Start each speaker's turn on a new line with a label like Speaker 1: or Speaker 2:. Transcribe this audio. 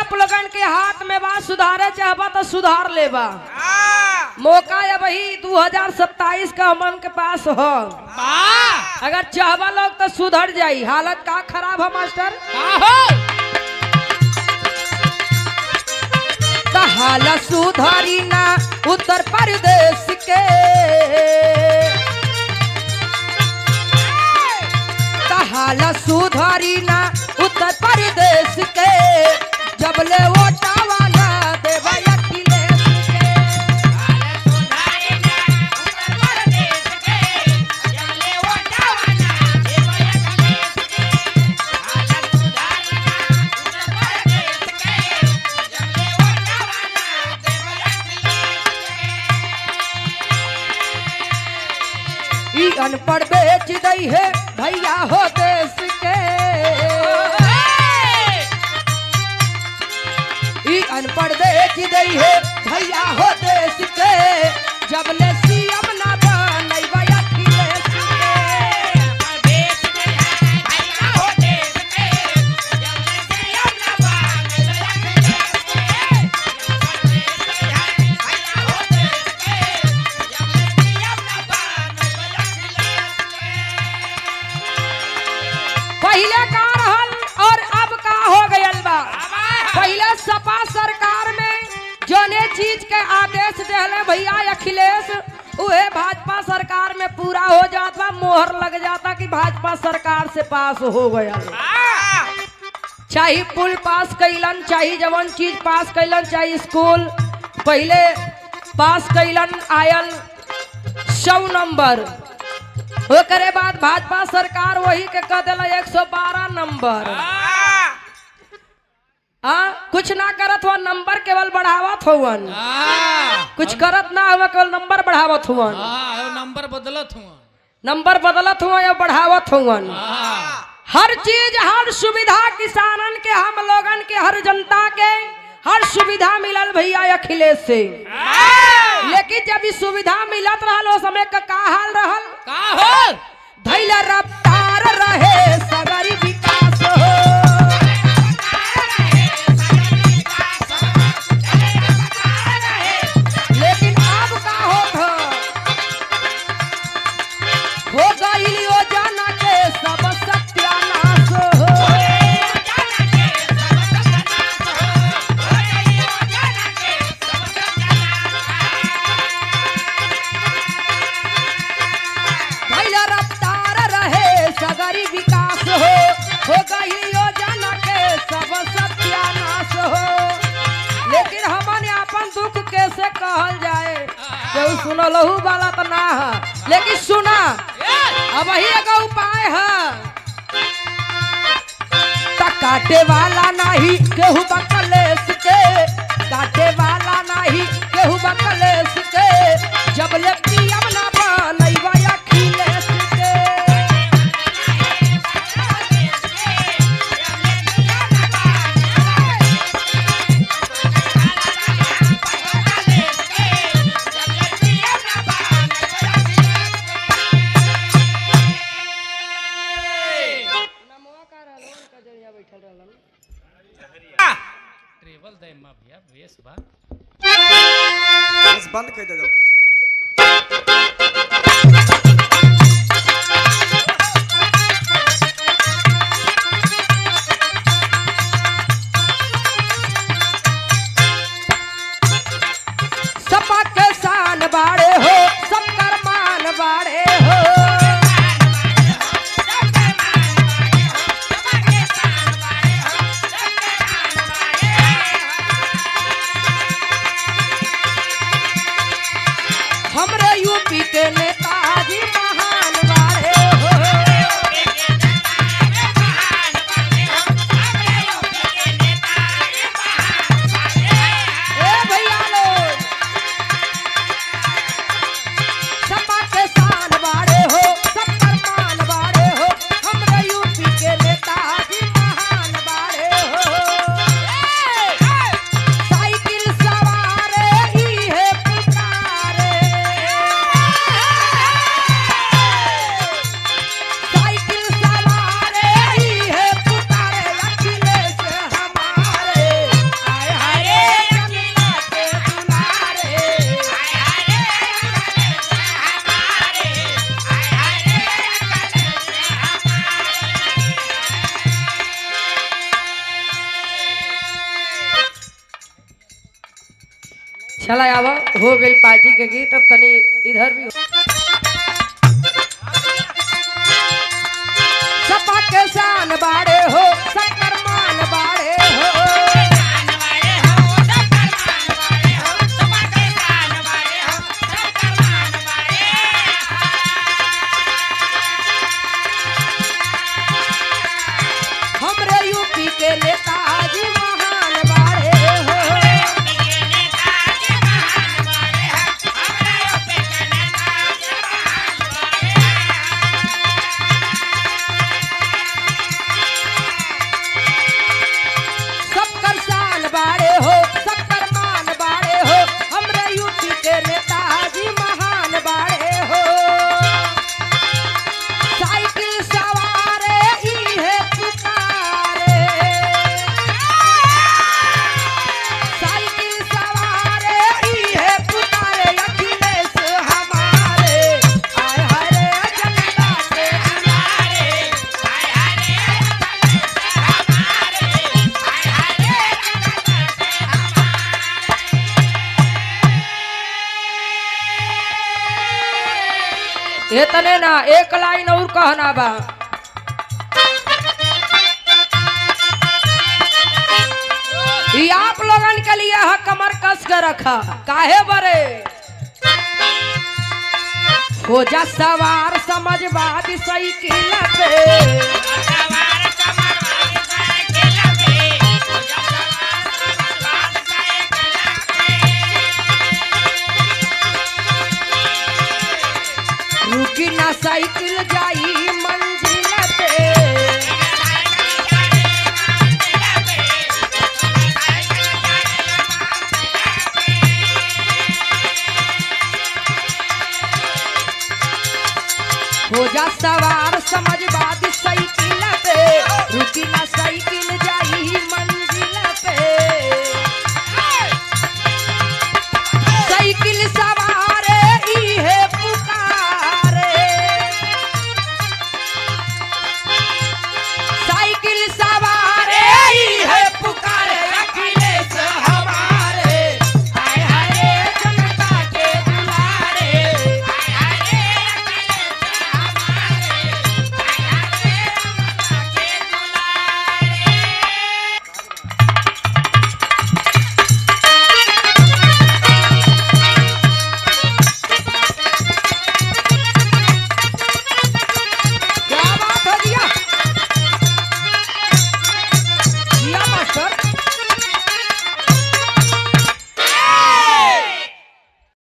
Speaker 1: आप लोगन के हाथ में बा, सुधारे चाहबा तो सुधार लेबा। मौका अब वही 2027 का हमन के पास हो। अगर चाहबा लोग तो सुधर जाई। हालत का खराब है मास्टर? हालत सुधारी ना उत्तर प्रदेश के, हालत सुधारी ना उत्तर प्रदेश के, जब ले वोटावा ना देवा अखिलेश के। अनपढ़ बेच दई है भैया हो देश के, अनपढ़ बेच दई है भैया हो देश के, जब ले सीएम ना बनैबा अखिलेश के। पहले का रहल और अब का हो गयल बा। पहले सपा सरकार में जोने चीज के आदेश देले भैया अखिलेश, उहे भाजपा सरकार में पूरा हो जाता, मोहर लग जाता कि भाजपा सरकार से पास हो गया। चाहे पुल पास कैलन, चाहे जवन चीज पास कैलन, चाहे स्कूल पहले पास कैलन, आयल 100 नंबर। ओकरे बाद भाजपा सरकार वही के कह दिला 112 नंबर। कुछ ना करत हुआ, नंबर केवल बढ़ावत हुवन, कुछ करत ना हुआ, केवल नंबर बढ़ावत हुवन।
Speaker 2: नंबर बदलत हुआ,
Speaker 1: नंबर बदलत हुआ या बढ़ावत हुवन। हर चीज, हर सुविधा किसानन के, हम लोगन के, हर जनता के हर सुविधा मिलल भैया अखिलेश से। लेकिन जब इस सुविधा मिलत रहल उस समय का हाल रहल? धैला रफ्तार रहे सगरी विकास हो। लेकिन अब का हो गई योजना के सब सत्यानाश हो। विकास हो गई योजना के सब सत्यानाश हो। लेकिन हमन अपन दुख कैसे कहल जाए, कोई सुनलहू वाला तो ना है। लेकिन सुना, अब ही एगो उपाय है। काटे वाला नहीं केहू बकलेश के, काटे वाला नहीं केहू बकलेश के, जब ले पीएम ना बनैबा अखिलेश के।
Speaker 2: ट्रेवल दे मा भैया वेस बा
Speaker 3: बस बंद कर दे।
Speaker 1: सपा के शान बाड़े हो, शंकर मान बाड़े हो। चला आवा हो गई पार्टी के गीत अब तनी इधर भी सपा के शान बाड़े हो शक्कर मान बाड़े हो हमरे यूपी के नेताजी महान बाड़े हो शक्कर शान बाड़े हो शक्कर मान बाड़े हो हमरे यूपी के नेताजी महान बाड़े हो साइकिल सवारे इहे पुकारे साइकिल सवारे इहे पुकारे अखिलेश हमारे आय हाय रे जनता के दुलारे आय हाय रे अखिलेश हमारे आय हाय रे जनता के इतने ना एक लाइन और कहना बा ये आप लोगन के लिए है कमर कस के रखा काहे बरे हो जा सवार समझवादी साइकिल पे